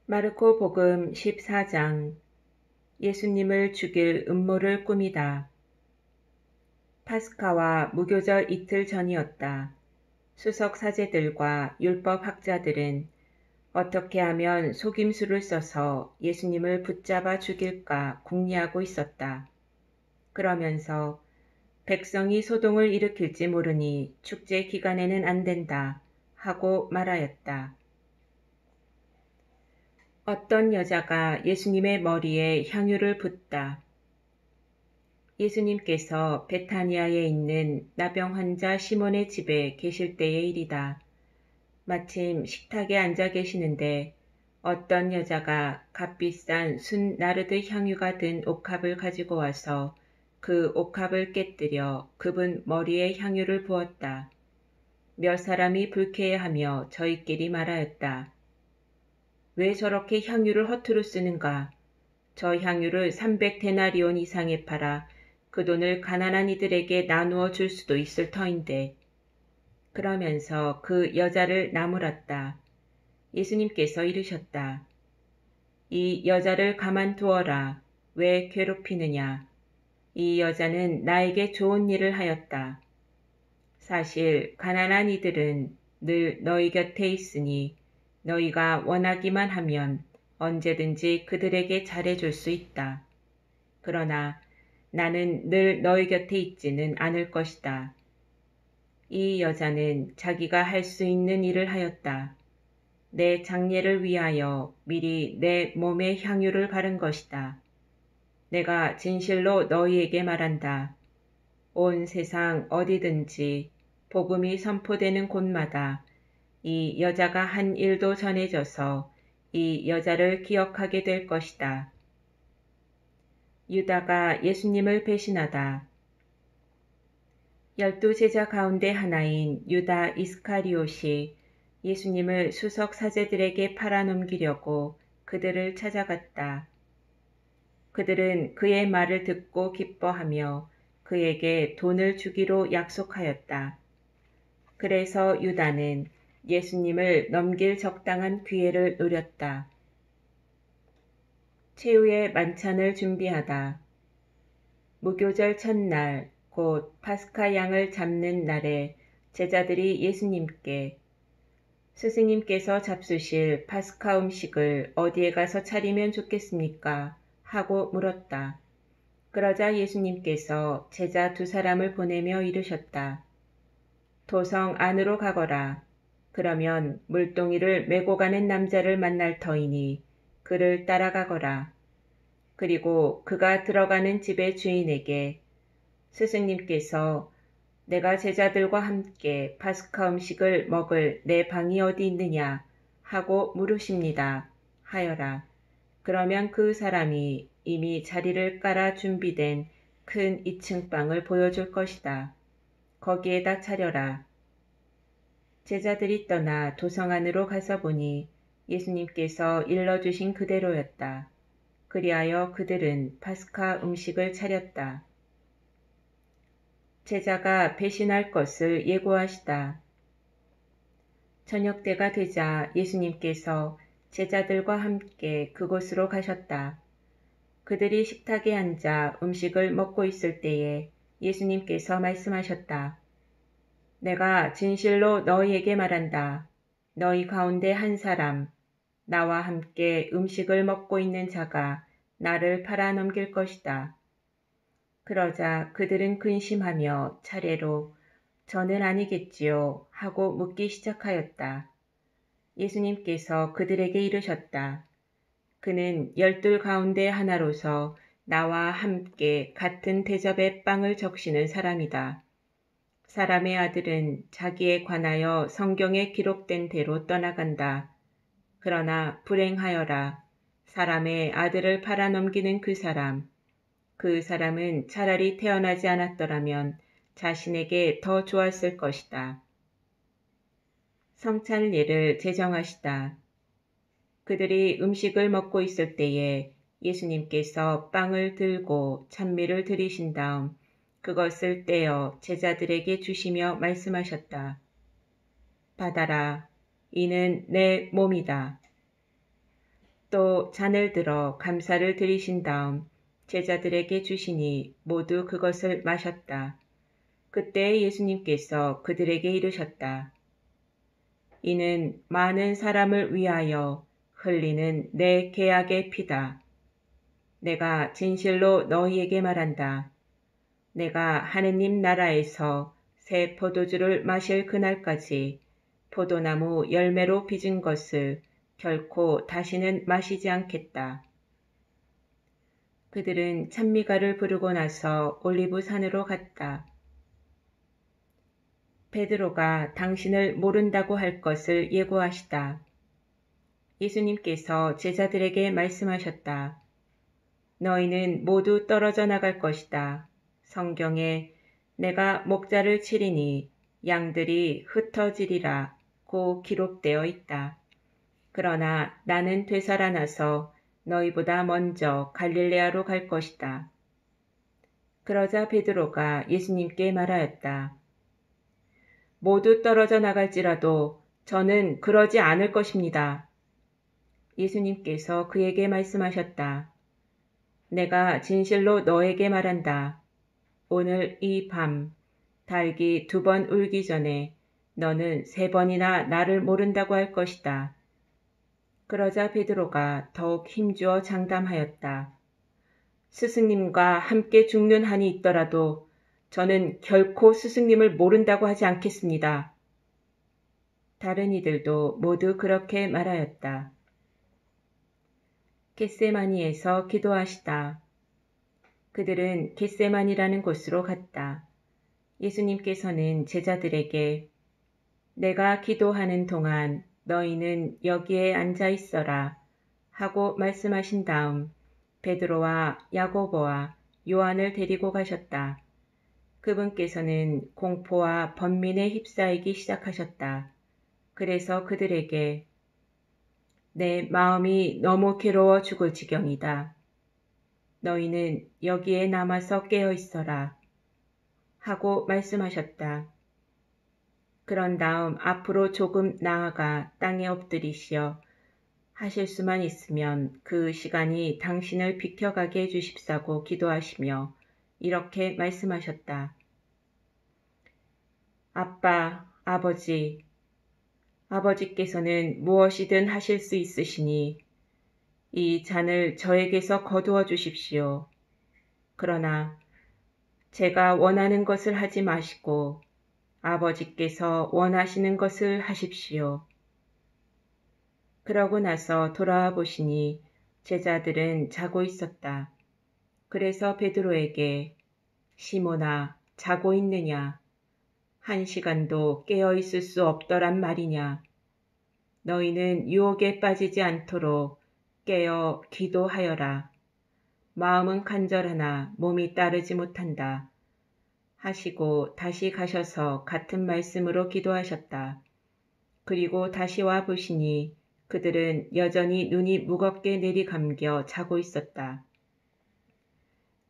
마르코 복음 14장. 예수님을 죽일 음모를 꾸미다. 파스카와 무교절 이틀 전이었다. 수석 사제들과 율법 학자들은 어떻게 하면 속임수를 써서 예수님을 붙잡아 죽일까 궁리하고 있었다. 그러면서 백성이 소동을 일으킬지 모르니 축제 기간에는 안 된다 하고 말하였다. 어떤 여자가 예수님의 머리에 향유를 붓다. 예수님께서 베타니아에 있는 나병 환자 시몬의 집에 계실 때의 일이다. 마침 식탁에 앉아 계시는데 어떤 여자가 값비싼 순 나르드 향유가 든 옥합을 가지고 와서 그 옥합을 깨뜨려 그분 머리에 향유를 부었다. 몇 사람이 불쾌해하며 저희끼리 말하였다. 왜 저렇게 향유를 허투루 쓰는가? 저 향유를 300데나리온 이상에 팔아 그 돈을 가난한 이들에게 나누어 줄 수도 있을 터인데. 그러면서 그 여자를 나무랐다. 예수님께서 이르셨다. 이 여자를 가만두어라. 왜 괴롭히느냐? 이 여자는 나에게 좋은 일을 하였다. 사실 가난한 이들은 늘 너희 곁에 있으니 너희가 원하기만 하면 언제든지 그들에게 잘해줄 수 있다. 그러나 나는 늘 너희 곁에 있지는 않을 것이다. 이 여자는 자기가 할 수 있는 일을 하였다. 내 장례를 위하여 미리 내 몸에 향유를 바른 것이다. 내가 진실로 너희에게 말한다. 온 세상 어디든지 복음이 선포되는 곳마다 이 여자가 한 일도 전해져서 이 여자를 기억하게 될 것이다. 유다가 예수님을 배신하다. 12 제자 가운데 하나인 유다 이스카리옷이 예수님을 수석 사제들에게 팔아넘기려고 그들을 찾아갔다. 그들은 그의 말을 듣고 기뻐하며 그에게 돈을 주기로 약속하였다. 그래서 유다는 예수님을 넘길 적당한 기회를 노렸다. 최후의 만찬을 준비하다. 무교절 첫날 곧 파스카 양을 잡는 날에 제자들이 예수님께 스승님께서 잡수실 파스카 음식을 어디에 가서 차리면 좋겠습니까? 하고 물었다. 그러자 예수님께서 제자 2사람을 보내며 이르셨다. 도성 안으로 가거라. 그러면 물동이를 메고 가는 남자를 만날 터이니 그를 따라가거라. 그리고 그가 들어가는 집의 주인에게 스승님께서 내가 제자들과 함께 파스카 음식을 먹을 내 방이 어디 있느냐 하고 물으십니다. 하여라. 그러면 그 사람이 이미 자리를 깔아 준비된 큰 2층 방을 보여줄 것이다. 거기에다 차려라. 제자들이 떠나 도성 안으로 가서 보니 예수님께서 일러주신 그대로였다. 그리하여 그들은 파스카 음식을 차렸다. 제자가 배신할 것을 예고하시다. 저녁 때가 되자 예수님께서 제자들과 함께 그곳으로 가셨다. 그들이 식탁에 앉아 음식을 먹고 있을 때에 예수님께서 말씀하셨다. 내가 진실로 너희에게 말한다. 너희 가운데 한 사람, 나와 함께 음식을 먹고 있는 자가 나를 팔아넘길 것이다. 그러자 그들은 근심하며 차례로 저는 아니겠지요 하고 묻기 시작하였다. 예수님께서 그들에게 이르셨다. 그는 12 가운데 하나로서 나와 함께 같은 대접에 빵을 적시는 사람이다. 사람의 아들은 자기에 관하여 성경에 기록된 대로 떠나간다. 그러나 불행하여라. 사람의 아들을 팔아넘기는 그 사람은 차라리 태어나지 않았더라면 자신에게 더 좋았을 것이다. 성찬례를 제정하시다. 그들이 음식을 먹고 있을 때에 예수님께서 빵을 들고 찬미를 드리신 다음 그것을 떼어 제자들에게 주시며 말씀하셨다. 받아라. 이는 내 몸이다. 또 잔을 들어 감사를 드리신 다음 제자들에게 주시니 모두 그것을 마셨다. 그때 예수님께서 그들에게 이르셨다. 이는 많은 사람을 위하여 흘리는 내 계약의 피다. 내가 진실로 너희에게 말한다. 내가 하느님 나라에서 새 포도주를 마실 그날까지 포도나무 열매로 빚은 것을 결코 다시는 마시지 않겠다. 그들은 찬미가를 부르고 나서 올리브 산으로 갔다. 베드로가 당신을 모른다고 할 것을 예고하시다. 예수님께서 제자들에게 말씀하셨다. 너희는 모두 떨어져 나갈 것이다. 성경에 내가 목자를 치리니 양들이 흩어지리라 고 기록되어 있다. 그러나 나는 되살아나서 너희보다 먼저 갈릴레아로 갈 것이다. 그러자 베드로가 예수님께 말하였다. 모두 떨어져 나갈지라도 저는 그러지 않을 것입니다. 예수님께서 그에게 말씀하셨다. 내가 진실로 너에게 말한다. 오늘 이 밤 닭이 2번 울기 전에 너는 3번이나 나를 모른다고 할 것이다. 그러자 베드로가 더욱 힘주어 장담하였다. 스승님과 함께 죽는 한이 있더라도 저는 결코 스승님을 모른다고 하지 않겠습니다. 다른 이들도 모두 그렇게 말하였다. 겟세마니에서 기도하시다. 그들은 겟세마니라는 곳으로 갔다. 예수님께서는 제자들에게 내가 기도하는 동안 너희는 여기에 앉아 있어라 하고 말씀하신 다음 베드로와 야고보와 요한을 데리고 가셨다. 그분께서는 공포와 번민에 휩싸이기 시작하셨다. 그래서 그들에게 내 마음이 너무 괴로워 죽을 지경이다. 너희는 여기에 남아서 깨어 있어라 하고 말씀하셨다. 그런 다음 앞으로 조금 나아가 땅에 엎드리시어 하실 수만 있으면 그 시간이 당신을 비켜가게 해주십사고 기도하시며 이렇게 말씀하셨다. 아빠, 아버지, 아버지께서는 무엇이든 하실 수 있으시니 이 잔을 저에게서 거두어 주십시오. 그러나 제가 원하는 것을 하지 마시고 아버지께서 원하시는 것을 하십시오. 그러고 나서 돌아와 보시니 제자들은 자고 있었다. 그래서 베드로에게 시몬아, 자고 있느냐? 1시간도 깨어 있을 수 없더란 말이냐? 너희는 유혹에 빠지지 않도록 깨어 기도하여라. 마음은 간절하나 몸이 따르지 못한다. 하시고 다시 가셔서 같은 말씀으로 기도하셨다. 그리고 다시 와 보시니 그들은 여전히 눈이 무겁게 내리감겨 자고 있었다.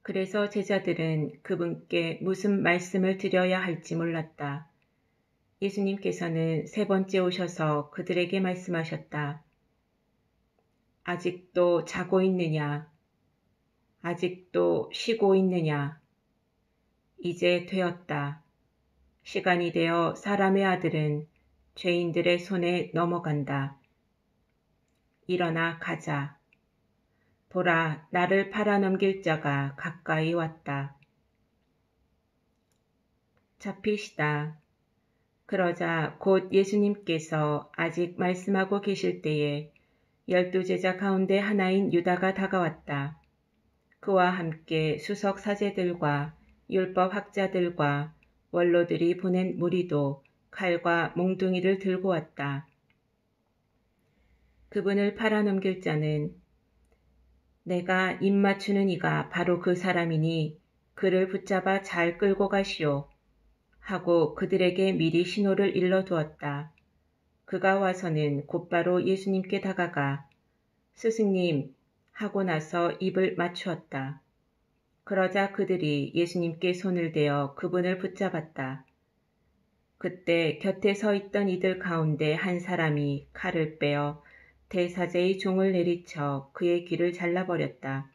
그래서 제자들은 그분께 무슨 말씀을 드려야 할지 몰랐다. 예수님께서는 3번째 오셔서 그들에게 말씀하셨다. 아직도 자고 있느냐? 아직도 쉬고 있느냐? 이제 되었다. 시간이 되어 사람의 아들은 죄인들의 손에 넘어간다. 일어나 가자. 보라, 나를 팔아넘길 자가 가까이 왔다. 잡히시다. 그러자 곧 예수님께서 아직 말씀하고 계실 때에 12제자 가운데 하나인 유다가 다가왔다. 그와 함께 수석 사제들과 율법 학자들과 원로들이 보낸 무리도 칼과 몽둥이를 들고 왔다. 그분을 팔아넘길 자는 내가 입 맞추는 이가 바로 그 사람이니 그를 붙잡아 잘 끌고 가시오 하고 그들에게 미리 신호를 일러두었다. 그가 와서는 곧바로 예수님께 다가가 스승님 하고 나서 입을 맞추었다. 그러자 그들이 예수님께 손을 대어 그분을 붙잡았다. 그때 곁에 서 있던 이들 가운데 한 사람이 칼을 빼어 대사제의 종을 내리쳐 그의 귀를 잘라버렸다.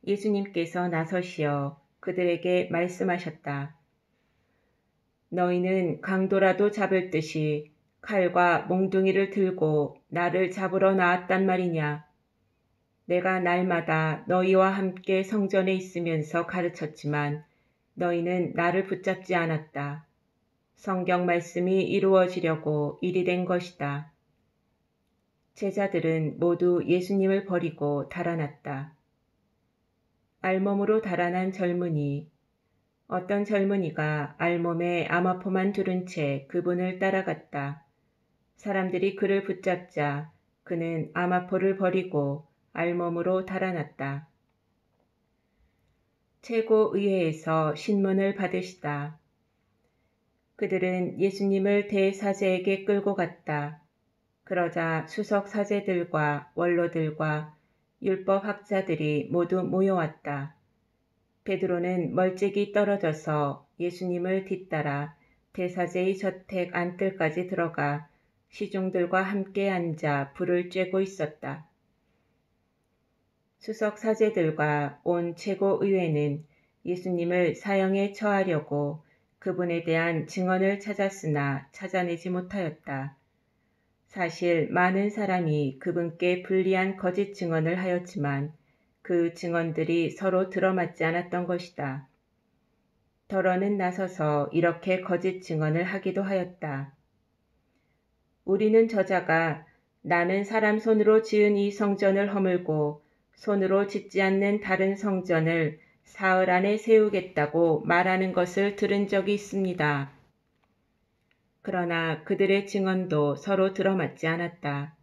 예수님께서 나서시어 그들에게 말씀하셨다. 너희는 강도라도 잡을 듯이 칼과 몽둥이를 들고 나를 잡으러 나왔단 말이냐. 내가 날마다 너희와 함께 성전에 있으면서 가르쳤지만 너희는 나를 붙잡지 않았다. 성경 말씀이 이루어지려고 일이 된 것이다. 제자들은 모두 예수님을 버리고 달아났다. 알몸으로 달아난 젊은이. 어떤 젊은이가 알몸에 암호포만 두른 채 그분을 따라갔다. 사람들이 그를 붙잡자 그는 암호포를 버리고 알몸으로 달아났다. 최고의회에서 신문을 받으시다. 그들은 예수님을 대사제에게 끌고 갔다. 그러자 수석 사제들과 원로들과 율법학자들이 모두 모여왔다. 베드로는 멀찍이 떨어져서 예수님을 뒤따라 대사제의 저택 안뜰까지 들어가 시종들과 함께 앉아 불을 쬐고 있었다. 수석 사제들과 온 최고의회는 예수님을 사형에 처하려고 그분에 대한 증언을 찾았으나 찾아내지 못하였다. 사실 많은 사람이 그분께 불리한 거짓 증언을 하였지만 그 증언들이 서로 들어맞지 않았던 것이다. 더러는 나서서 이렇게 거짓 증언을 하기도 하였다. 우리는 저자가 나는 사람 손으로 지은 이 성전을 허물고 손으로 짓지 않는 다른 성전을 사흘 안에 세우겠다고 말하는 것을 들은 적이 있습니다. 그러나 그들의 증언도 서로 들어맞지 않았다.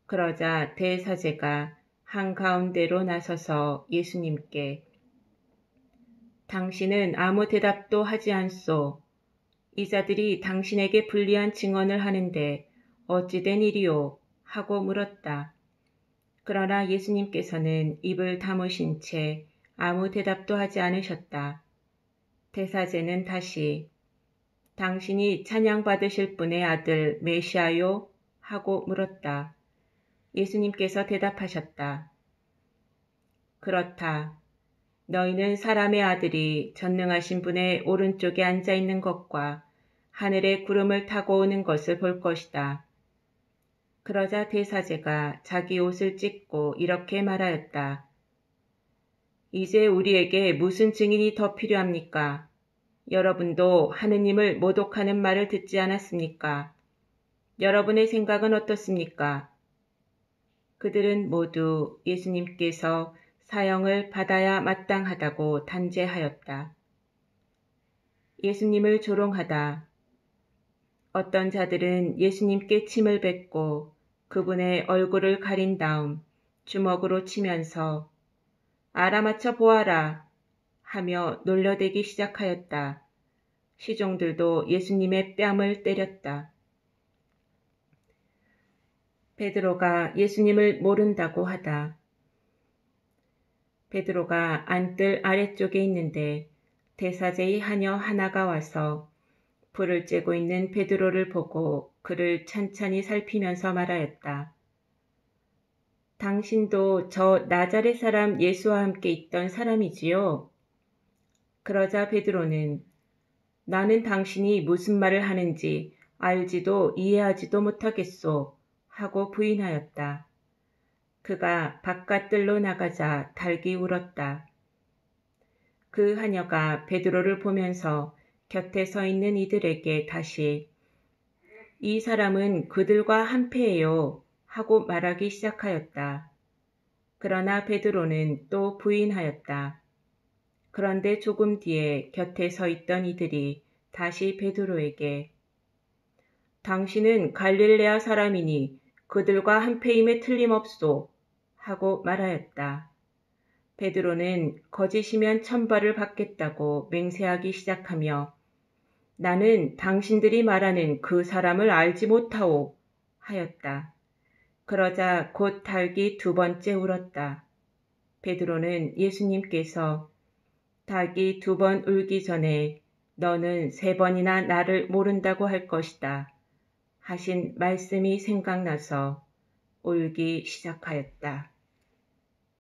그러자 대사제가 한가운데로 나서서 예수님께 당신은 아무 대답도 하지 않소. 이 자들이 당신에게 불리한 증언을 하는데 어찌 된 일이오? 하고 물었다. 그러나 예수님께서는 입을 다무신 채 아무 대답도 하지 않으셨다. 대사제는 다시 당신이 찬양받으실 분의 아들 메시아요? 하고 물었다. 예수님께서 대답하셨다. 그렇다. 너희는 사람의 아들이 전능하신 분의 오른쪽에 앉아 있는 것과 하늘의 구름을 타고 오는 것을 볼 것이다. 그러자 대사제가 자기 옷을 찢고 이렇게 말하였다. 이제 우리에게 무슨 증인이 더 필요합니까? 여러분도 하느님을 모독하는 말을 듣지 않았습니까? 여러분의 생각은 어떻습니까? 그들은 모두 예수님께서 사형을 받아야 마땅하다고 단죄하였다. 예수님을 조롱하다. 어떤 자들은 예수님께 침을 뱉고 그분의 얼굴을 가린 다음 주먹으로 치면서 알아맞혀 보아라 하며 놀려대기 시작하였다. 시종들도 예수님의 뺨을 때렸다. 베드로가 예수님을 모른다고 하다. 베드로가 안뜰 아래쪽에 있는데 대사제의 하녀 하나가 와서 불을 쬐고 있는 베드로를 보고 그를 찬찬히 살피면서 말하였다. 당신도 저 나자렛 사람 예수와 함께 있던 사람이지요? 그러자 베드로는 나는 당신이 무슨 말을 하는지 알지도 이해하지도 못하겠소 하고 부인하였다. 그가 바깥들로 나가자 닭이 울었다. 그 하녀가 베드로를 보면서 곁에 서 있는 이들에게 다시 이 사람은 그들과 한패예요 하고 말하기 시작하였다. 그러나 베드로는 또 부인하였다. 그런데 조금 뒤에 곁에 서 있던 이들이 다시 베드로에게 당신은 갈릴레아 사람이니 그들과 한패임에 틀림없소 하고 말하였다. 베드로는 거짓이면 천벌을 받겠다고 맹세하기 시작하며 나는 당신들이 말하는 그 사람을 알지 못하오 하였다. 그러자 곧 닭이 두 번째 울었다. 베드로는 예수님께서 닭이 두 번 울기 전에 너는 세 번이나 나를 모른다고 할 것이다 하신 말씀이 생각나서 울기 시작하였다.